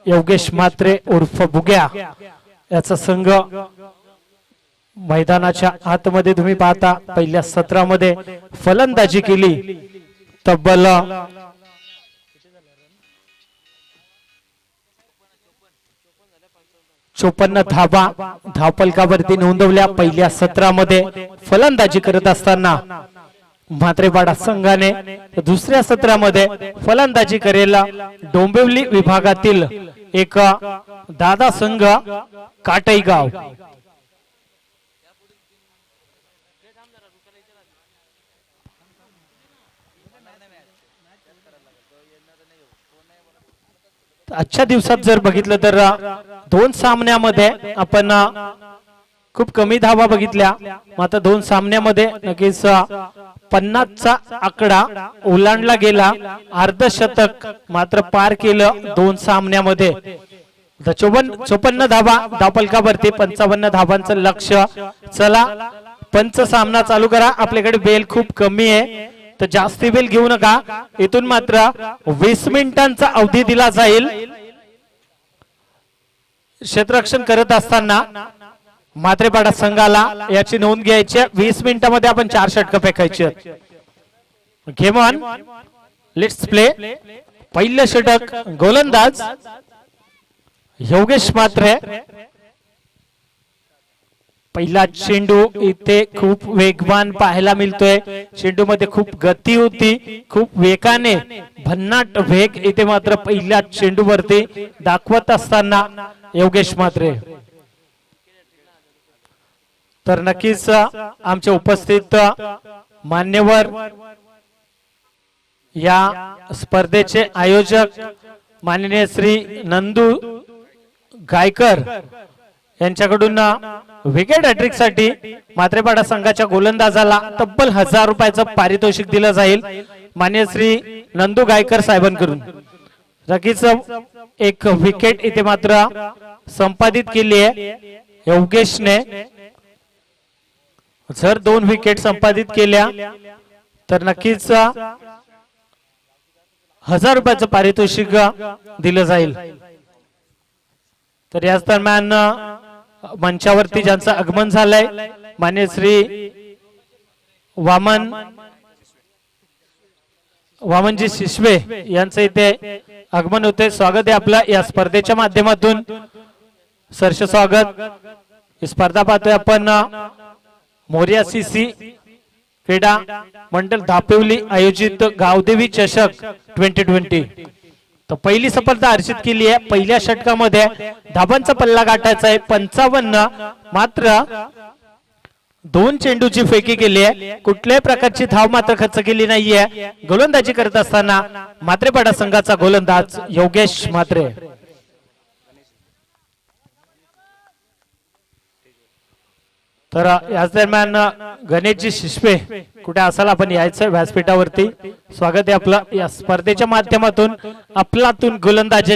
योगेश म्हात्रे उर्फ बुग्या याचा संघ मैदानाच्या आतमध्ये तुम्ही पाहता पहिल्या सत्रामध्ये फलंदाजी केली. तब्बल 54 धाबा धावपलकावरती नोंदवल्या. पहिल्या सत्रामध्ये फलंदाजी करत असताना म्हात्रेपाडा संघाने दुसऱ्या सत्रामध्ये फलंदाजी करेला डोंबिवली विभागातील एक दादा संघ काटई गाव. आजच्या दिवसात जर बघितलं तर दोन सामन्यामध्ये आपण खूप कमी धावा बघितल्या. मात्र दोन सामन्यामध्ये नक्कीच 50चा आकडा ओलांडला गेला. अर्धशतक मात्र पार केलं दोन सामन्यामध्ये. 54 धावा धावपलकावरती 55 धावांचं लक्ष्य. चला पंच सामना चालू करा. आपल्याकडे बेल खूप कमी आहे तर जास्ती बेल घेऊ नका. इथून मात्र 20 मिनिटांचा अवधी दिला जाईल. क्षेत्ररक्षण करत असताना म्हात्रेपाडा संघाला याची नोंद घ्यायची. 20 मिनिटांमध्ये आपण 4 षटकं फेकायची. Game on, let's play. पहिलं षटक गोलंदाज योगेश म्हात्रे. पहिला चेंडू इथे खूप वेगवान पाहायला मिळतोय. चेंडू मध्ये खूप गती होती, खूप वेगाने भन्नाट वेग इथे मात्र पहिल्या चेंडू वरती दाखवत असताना योगेश म्हात्रे. तर नक्कीच आमचे उपस्थित मान्यवर या स्पर्धेचे आयोजक माननीय श्री नंदू गायकर यांच्याकडून विकेट हॅट्रिक साठी म्हात्रेपाडा संघाच्या गोलंदाजाला तब्बल 1000 रुपयाचं पारितोषिक दिलं जाईल. माननीय श्री नंदू गायकर साहेबांकडून नक्कीच एक विकेट इथे मात्र संपादित केली आहे योगेशने. जर 2 विकेट संपादित केल्या तर नक्कीच 1000 रुपयाचं पारितोषिक दिलं जाईल. तर याच दरम्यान मंचावरती ज्यांचं आगमन झालंय मान्य श्री वामनजी शिशवे यांचं इथे आगमन होते. स्वागत आहे आपलं या स्पर्धेच्या माध्यमातून. सरस स्वागत. ही स्पर्धा पाहतोय आपण मोर्या सीसी क्रीडा मंडळ धापिवली आयोजित गावदेवी चषक 2020. तर पहिली सफलता अर्जित केली आहे. पहिल्या षटकामध्ये धाबांचा पल्ला गाठायचा आहे 55. मात्र 2 चेंडूची फेकी केली आहे. कुठल्याही प्रकारची धाव मात्र खर्च केली नाहीये. गोलंदाजी करत असताना म्हात्रेपाडा संघाचा गोलंदाज योगेश म्हात्रे. तर याच दरम्यान गणेशजी शिशपे कुठे असाल आपण यायचं व्यासपीठावरती. स्वागत आहे आपलं या स्पर्धेच्या माध्यमातून. आपलातून गोलंदाजी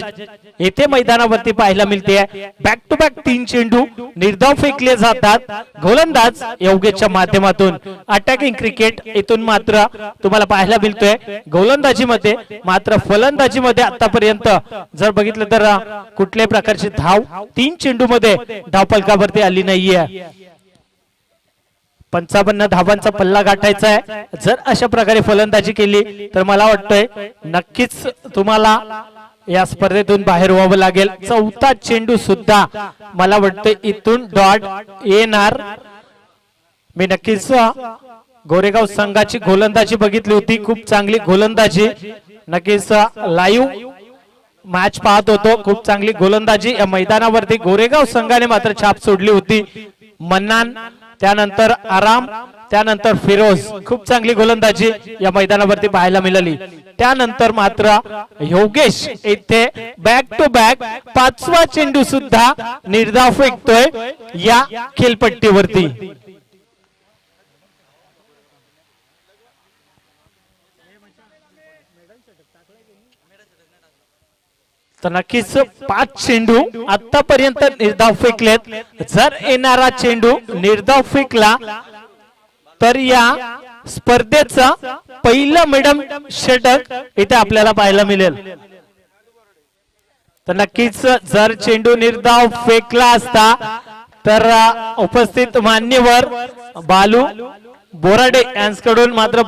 येथे मैदानावरती पाहायला मिळते. बॅक टू बॅक 3 चेंडू निर्धाव फेकले जातात गोलंदाज योगेशच्या माध्यमातून. अटॅकिंग क्रिकेट इथून मात्र तुम्हाला पाहायला मिळतोय गोलंदाजीमध्ये. मात्र फलंदाजीमध्ये आतापर्यंत जर बघितलं तर कुठल्याही प्रकारची धाव 3 चेंडू मध्ये धावफलकावरती आली नाहीये. 55 धावांचा पल्ला गाठायचा आहे. जर अशा प्रकारे फलंदाजी केली तर मला वाटतंय नक्कीच तुम्हाला या स्पर्धेतून बाहेर व्हावं लागेल. चौथा चेंडू सुद्धा मला वाटतं इथून डॉट येणार. मी नक्कीच गोरेगाव संघाची गोलंदाजी बघितली होती. खूप चांगली गोलंदाजी. नक्कीच लाईव्ह मॅच पाहत होतो. खूप चांगली गोलंदाजी या मैदानावरती गोरेगाव संघाने मात्र छाप सोडली होती. मन्नान, त्यानंतर आराम, त्यानंतर फिरोज. खूप चांगली गोलंदाजी या मैदानावरती पाहायला मिळाली. त्यानंतर मात्र योगेश इथे बॅक टू बॅक 5वा चेंडू सुद्धा निर्धाव फेकतोय या खेळपट्टीवरती. तर नक्कीच 5 चेंडू आतापर्यंत निर्धाव फेकलेत. जर येणारा चेंडू निर्धाव फेकला तर या स्पर्धेचा पहिलं मिडम षटक इथे आपल्याला पाहायला मिळेल. तर नक्कीच जर चेंडू निर्धाव फेकला असता तर उपस्थित मान्यवर बालू बोराडे यांच्याकडून मात्र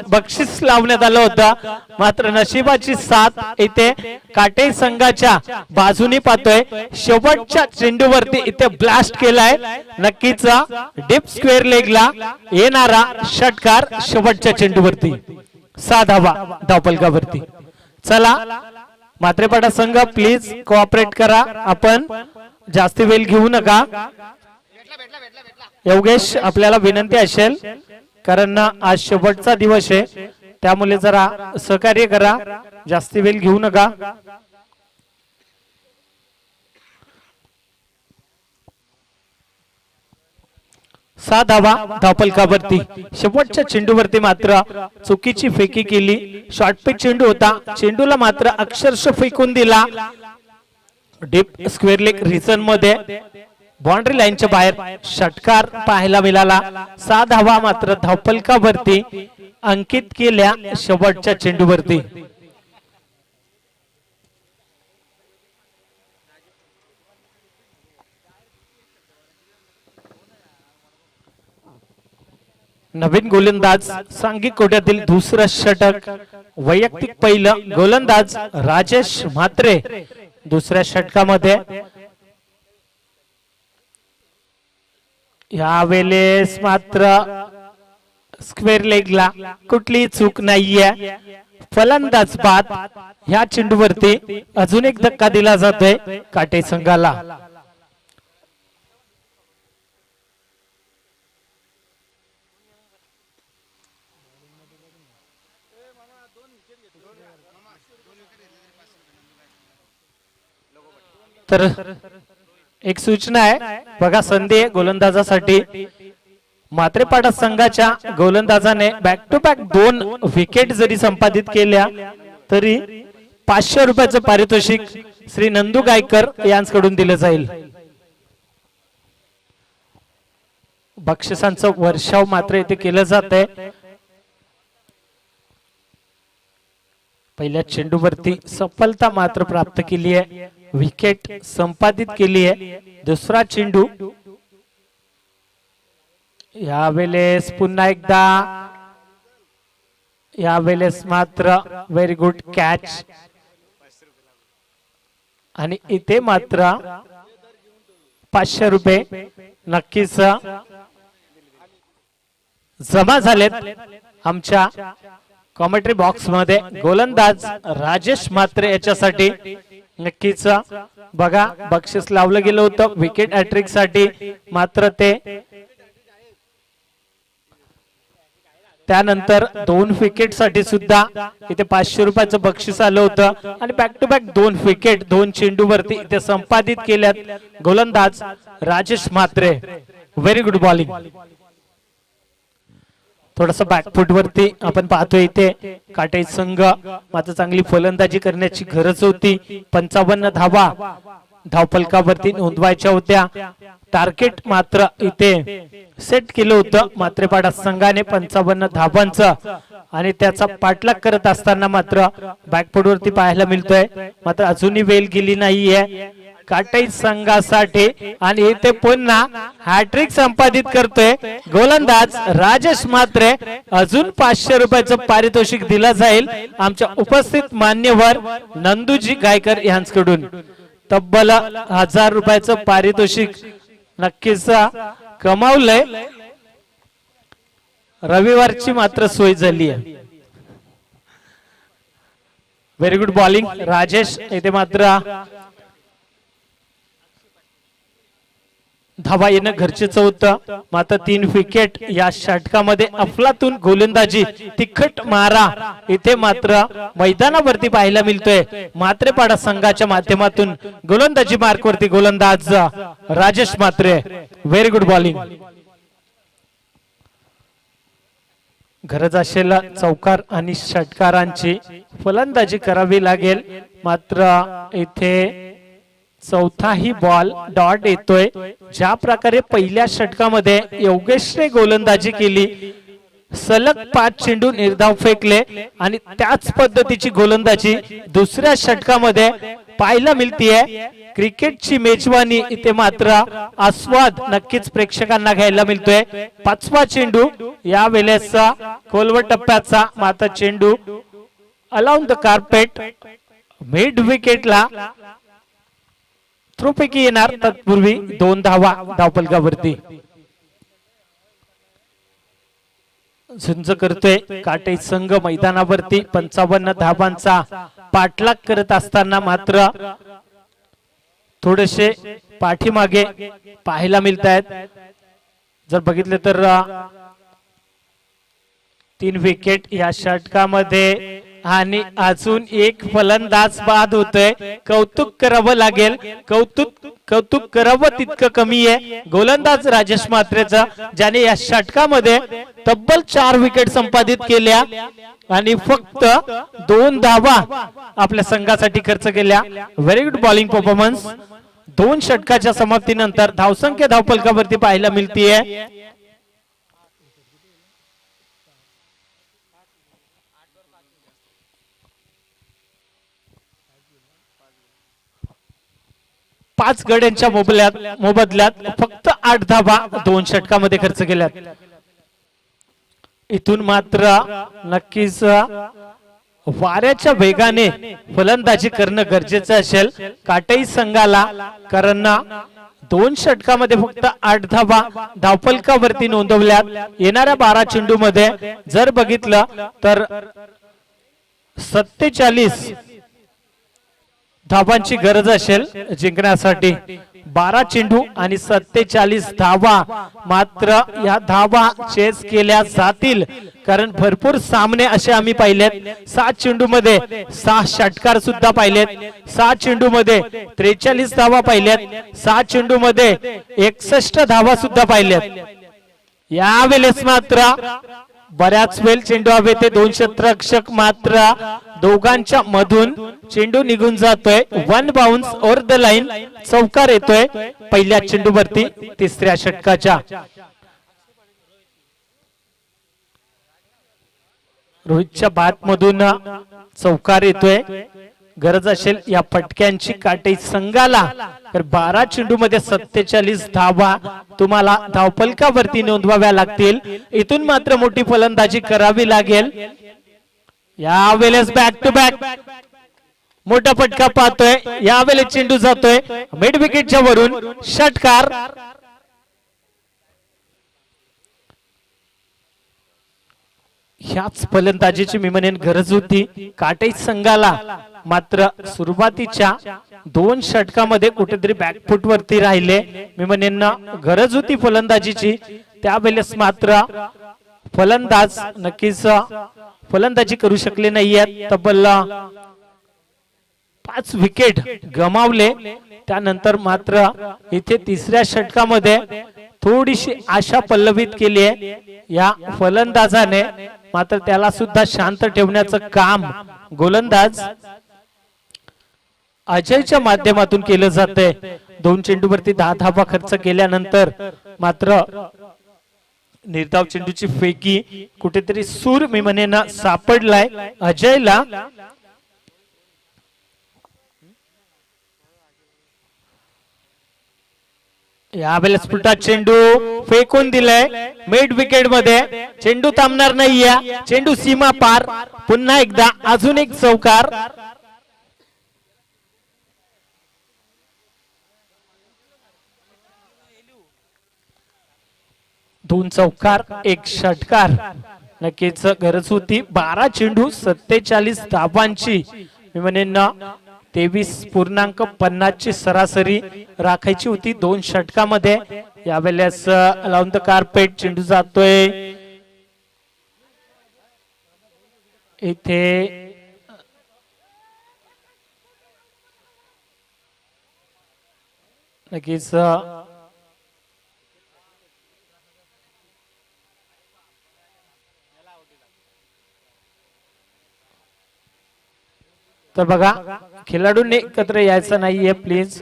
बक्षीस लावण्यात आलं होतं. मात्र नशिबाची साथ इथे काटे संघाच्या बाजूने पाहतोय. शेवटच्या चेंडूवरती इथे ब्लास्ट केलाय. नक्कीच डीप स्क्वेअर लेगला येणारा षटकार शेवटच्या चेंडूवरती 6 धावा धावफलकावरती. चला मात्रेपाडा संघ प्लीज कोऑपरेट करा. आपण जास्ती वेळ घेऊ नका. योगेश आपल्याला विनंती असेल कारण आज शेवटचा दिवस आहे त्यामुळे जरा सहकार्य करा. जास्ती वेळ घेऊ नका. सहा धावा धावफलकावरती. शेवटच्या चेंडूवरती मात्र चुकीची फेकी केली. शॉर्ट पिच चेंडू होता. चेंडूला मात्र अक्षरशः फेकून दिला डीप स्क्वेअर लेग रिजन मध्ये. बाउंड्री लाईनच्या बाहेर षटकार पाहायला मिळाला. 6 धावा मात्र धावफलकावरती अंकित केल्या शेवटच्या चेंडूवरती. नवीन गोलंदाज सांघिक कोट्यातील दुसरं षटक. वैयक्तिक पहिलं गोलंदाज राजेश म्हात्रे दुसऱ्या षटकामध्ये. यावेळेस मात्र स्क्वेअर लेगला कुठलीही चूक नाहीये. फलंदाज बाद. ह्या चेंडूवरती अजून एक धक्का दिला जातोय काटे संघाला. तर एक सूचना आहे बघा. संधी गोलंदाजासाठी. मात्रेपाडा संघाच्या गोलंदाजाने बॅक टू बॅक 2 विकेट जरी संपादित केल्या तरी 500 रुपयाचं पारितोषिक श्री नंदू गायकर यांच्याकडून दिलं जाईल. बक्षिसांचं वर्षाव मात्र इथे केलं जात आहे. पहिल्या चेंडूवरती सफलता मात्र प्राप्त केली आहे. विकेट संपादित केली आहे. दुसरा चेंडू. यावेळेस पुन्हा एकदा. यावेळेस मात्र व्हेरी गुड कॅच. आणि इथे मात्र 500 रुपये नक्कीच जमा झालेत आमच्या कॉमेंट्री बॉक्स मध्ये. गोलंदाज राजेश म्हात्रे याच्यासाठी नक्कीच बघा बक्षीस लावलं गेलं होतं विकेट हॅट्रिक साठी. मात्र ते त्यानंतर 2 विकेट साठी सुद्धा इथे 500 रुपयाचं बक्षीस आलं होतं. आणि बॅक टू बॅक 2 विकेट 2 चेंडूवरती इथे संपादित केल्यात गोलंदाज Rajesh Mhatre. Very good bowling. थोडासा बॅकफुट वरती आपण पाहतोय इथे काटे संघ मात्र चांगली फलंदाजी करण्याची गरज होती. 55 धावा धावफलकावरती नोंदवायच्या होत्या. टार्गेट मात्र इथे सेट केलं होतं मात्रेपाडा संघाने 55 धावांचं आणि त्याचा पाठलाग करत असताना मात्र बॅकफुट वरती पाहायला मिळतोय. मात्र अजूनही वेळ गेली नाहीये काटाई संघासाठी आणि इथे पुन्हा हॅट्रिक संपादित करतोय गोलंदाज राजेश म्हात्रे. अजून 500 रुपयाचं पारितोषिक दिलं जाईल आमच्या उपस्थित मान्यवर नंदूजी गायकर यांच्याकडून. तब्बल 1000 रुपयाचं पारितोषिक नक्कीच कमावलंय. रविवारची मात्र सोय झाली आहे. Very good bowling Rajesh. इथे मात्र धावा येणं गरजेचं होतं मात्र 3 विकेट या षटकामध्ये अफलातून गोलंदाजी तिखट मारा इथे मात्र मैदानावरती पाहायला मिळतोय. मात्रेपाडा संघाच्या माध्यमातून गोलंदाजी मार्कवरती गोलंदाज Rajesh Mhatre. Very good bowling. गरज असेल चौकार आणि षटकारांची फलंदाजी करावी लागेल मात्र इथे चौथाही बॉल डॉट येतोय. ज्या प्रकारे पहिल्या षटकामध्ये योगेशने गोलंदाजी केली सलग 5 चेंडू निर्धाव फेकले आणि त्याच पद्धतीची गोलंदाजी दुसऱ्या षटकामध्ये पाहायला मिळतीये. क्रिकेटची मेजवानी इथे मात्र आस्वाद नक्कीच प्रेक्षकांना घ्यायला मिळतोय. 5वा चेंडू या वेळेचा खोलवर टप्प्याचा मात्र चेंडू अलाउंड द कार्पेट मिड विकेटला थ्रो पैकी येणार. तत्पूर्वी 2 धावा धावफलकावरती. झुंज करतोय काटे संघ मैदानावरती 55 धावांचा पाठलाग करत असताना मात्र थोडेसे पाठीमागे पाहायला मिळत आहेत. जर बघितलं तर 3 विकेट या षटकामध्ये आणि अजून एक फलंदाज बाद होतोय. कौतुक करावं लागेल. कौतुक करावं तितकं कमी आहे गोलंदाज राजेश म्हात्रेचा ज्याने या षटकामध्ये तब्बल 4 विकेट संपादित केल्या आणि फक्त 2 धावा आपल्या संघासाठी खर्च केल्या. Very good bowling performance. 2 षटकाच्या समाप्तीनंतर धावसंख्या धावफलकावरती पाहायला मिळतीये. पाच गड्यांच्या मोबदल्यात फक्त 8 धावा 2 षटकामध्ये खर्च केल्यात. इथून मात्र नक्कीच वाऱ्याच्या वेगाने फलंदाजी करणं गरजेचं असेल काटाई संघाला कारण 2 षटकामध्ये फक्त 8 धावा धावफलकावरती नोंदवल्यात. येणाऱ्या 12 चेंडू मध्ये जर बघितलं तर 47 धावांची गरज असेल जिंकण्यासाठी. 12 चेंडू आणि 47 धावा मात्र या धावा चेस केल्या जातील कारण भरपूर सामने असे आम्ही पाहिलेत. 7 चेंडू मध्ये 6 षटकार सुद्धा पाहिलेत. 7 चेंडू मध्ये 43 धावा पाहिल्यात. 7 चेंडू मध्ये 61 धावा सुद्धा पाहिल्यात. यावेळेस मात्र बऱ्याच वेळ चेंडू हवे ते 2 क्षेत्ररक्षक मात्र दोघांच्या मधून चेंडू निघून जातोय. 1 बाउन्स ओव्हर द लाईन. चौकार येतोय पहिल्या चेंडूवरती 3ऱ्या षटकाच्या. रोहितच्या बॅट मधून चौकार येतोय. गरज असेल या फटक्यांची काटे संघाला तर 12 चेंडू मध्ये 47 धावा तुम्हाला धावफलकावरती नोंदवाव्या लागतील. इथून मात्र मोठी फलंदाजी करावी लागेल. यावेळेस बॅक टू बॅक मोठा फटका पाहतोय. यावेळेस चेंडू जातोय मिड विकेटच्या वरून. षटकार. ह्याच फलंदाजीची मी म्हणेन गरज होती काटाई संघाला मात्र सुरुवातीच्या 2 षटकामध्ये कुठेतरी बॅकफुट वरती राहिले. मी म्हणेन गरज होती फलंदाजीची त्यावेळेस मात्र फलंदाज नक्कीच फलंदाजी करू शकले नाहीयेत. तब्बल 5 विकेट गमावले. त्यानंतर मात्र इथे 3ऱ्या षटकामध्ये थोडीशी आशा पल्लवित केली आहे या फलंदाजाने, मात्र त्याला सुद्धा शांत ठेवण्याचं काम गोलंदाज अजयच्या माध्यमातून केलं जातंय. 2 चेंडूवरती 10 धावा खर्च केल्यानंतर मात्र निर्धाव चेंडूची फेकी कुठेतरी सूर मी म्हणेन सापडलाय अजयला. यावेळेस पुढचा चेंडू फेकून दिलाय मिड विकेट मध्ये. चेंडू थांबणार नाहीये, चेंडू सीमा पार. पुन्हा एकदा अजून एक चौकार. दोन चौकार एक षटकार नक्कीच गरज होती. 12 चेंडू 47 धावांची मी म्हणेन 23.50 ची सरासरी राखायची होती 2 षटकामध्ये. यावेळेस लावून द कार्पेट चेंडू जातोय इथे. नक्कीच तर बघा खेळाडूंनी एकत्र यायचं नाहीये, प्लीज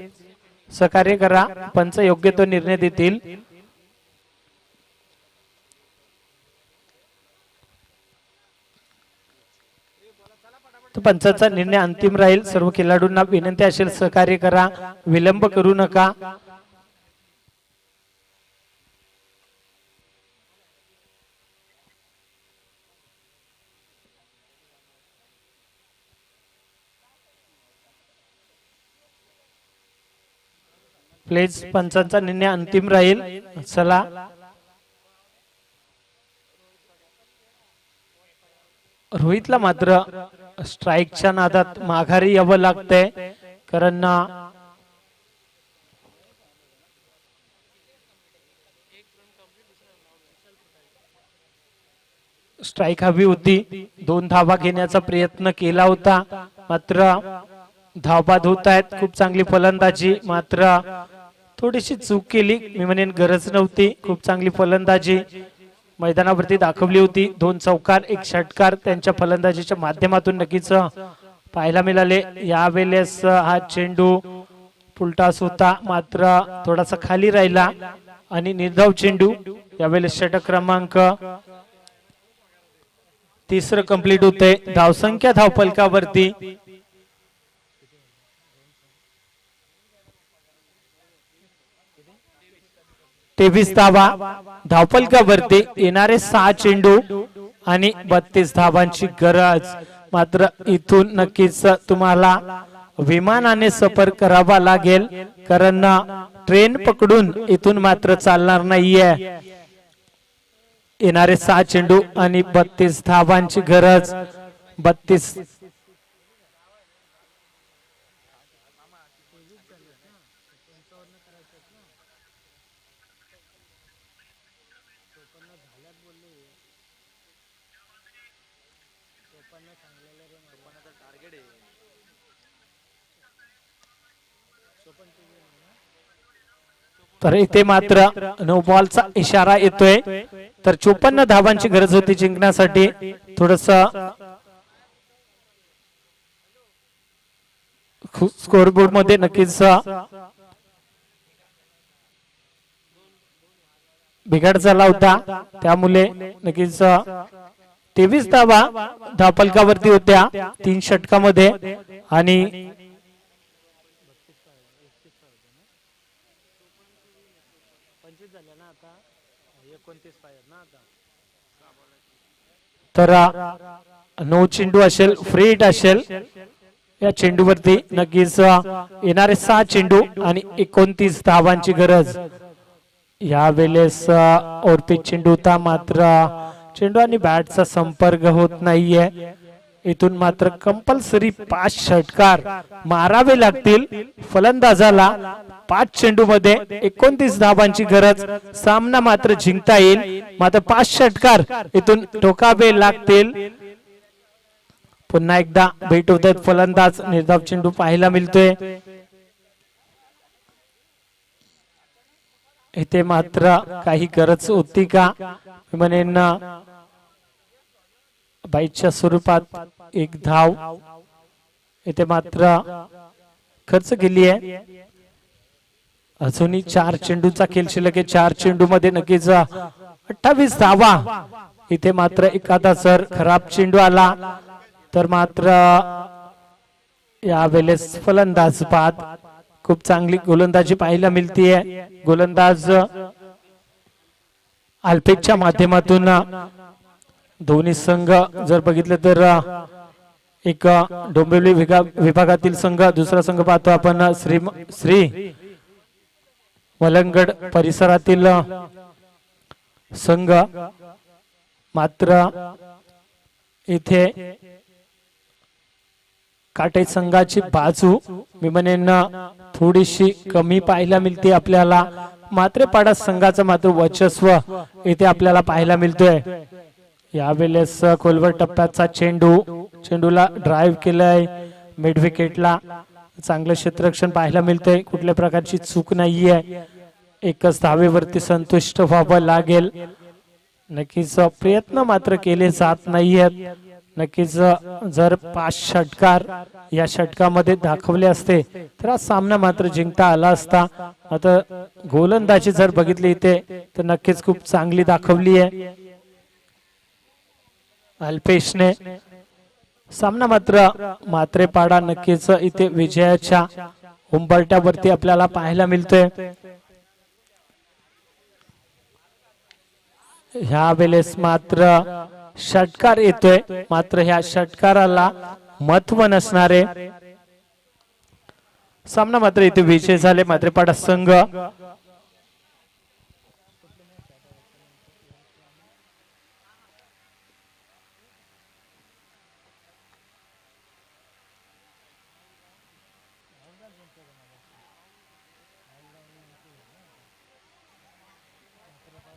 सहकार्य करा. पंच योग्य तो निर्णय देतील. तो पंचाचा निर्णय अंतिम राहील. सर्व खेळाडूंना विनंती असेल सहकार्य करा, विलंब करू नका. प्लीज पंचांचा निर्णय अंतिम राहील. चला रोहितला मात्र स्ट्राईकच्या नादात माघारी यावं लागतंय, कारण स्ट्राईक हवी होती. 2 धावा घेण्याचा प्रयत्न केला होता, मात्र धावबाद होत आहेत. खूप चांगली फलंदाजी, मात्र थोडीशी चूक केली मी म्हणेन, गरज नव्हती. खूप चांगली फलंदाजी मैदानावरती दाखवली होती. 2 चौकार 1 षटकार त्यांच्या फलंदाजीच्या माध्यमातून नक्कीच पाहायला मिळाले. यावेळेस हा चेंडू फुलटॉस होता, मात्र थोडासा खाली राहिला आणि निर्धाव चेंडू. यावेळेस षटक क्रमांक 3 कंप्लीट होते. धावसंख्या धावफलकावरती 23 धावा. धावफलकावरती येणारे 6 चेंडू आणि 32 धावांची गरज. मात्र इथून नक्कीच तुम्हाला विमानाने सफर करावा लागेल, कारण ट्रेन पकडून इथून मात्र चालणार नाहीये. येणारे 6 चेंडू आणि 32 धावांची गरज. 32 तर इथे मात्र नो बॉलचा इशारा येतोय. तर 54 धावांची गरज होती जिंकण्यासाठी. थोडस स्कोरबोर्ड मध्ये नक्कीच बिघाड झाला होता, त्यामुळे नक्कीच 23 धावा धावफलकावरती होत्या 3 षटकामध्ये. आणि तर 9 चेंडू असेल, फ्री हिट असेल. या चेंडूवरती नक्कीच येणारे 6 चेंडू आणि 29 धावांची गरज. यावेळेस ओरपीच चेंडू होता, मात्र चेंडू आणि बॅटचा संपर्क होत नाहीये. इथून मात्र कंपल्सरी 5 षटकार मारावे लागतील फलंदाजाला. 5 चेंडू मध्ये 29 धावांची गरज. सामना मात्र जिंकता येईल, मात्र 5 षटकार इथून ठोकावे लागतील. पुन्हा एकदा भेट होत आहेत फलंदाज. निर्धाव चेंडू पाहायला मिळतोय. इथे मात्र काही गरज होती का मी म्हणेन बाईच्या स्वरूपात एक धाव इथे मात्र खर्च केली आहे. अजूनही 4 चेंडूचा खेळ शिल्लक आहे. 4 चेंडू मध्ये नक्कीच 28 धावा. इथे मात्र एखादा जर खराब चेंडू आला तर मात्र यावेळेस फलंदाज बाद. खूप चांगली गोलंदाजी पाहायला मिळतीये. गोलंदाज अल्पेच्या माध्यमातून दोन्ही संघ जर बघितलं तर एक डोंबिवली विभागातील संघ, दुसरा संघ पाहतो आपण श्री मलंगड परिसरातील संघ. मात्र इथे काटे संघाची बाजू मी म्हणेन थोडीशी कमी पाहायला मिळते आपल्याला. मात्रेपाडा संघाचं मात्र वर्चस्व इथे आपल्याला पाहायला मिळतोय. यावेळेस खोलवर टप्प्याचा चेंडूला ड्राईव्ह केलंय मिड विकेटला. चांगलं क्षेत्ररक्षण पाहायला मिळतंय. कुठल्या प्रकारची चूक नाहीये. एकच धावेवरती संतुष्ट व्हावं लागेल. नक्कीच प्रयत्न मात्र केले जात नाहीयेत. नक्कीच जर 5 षटकार या षटकामध्ये दाखवले असते तर हा सामना मात्र जिंकता आला असता. आता गोलंदाजी जर बघितली इथे तर नक्कीच खूप चांगली दाखवली आहे अल्पेशने. सामना मात्र मात्रेपाडा नक्कीच इथे विजयाच्या उंबरठ्यावरती आपल्याला पाहायला मिळतोय. ह्या वेळेस मात्र षटकार येतोय. मात्र ह्या षटकाराला महत्व नसणारे. सामना मात्र इथे विजय झाले मात्रेपाडा संघ.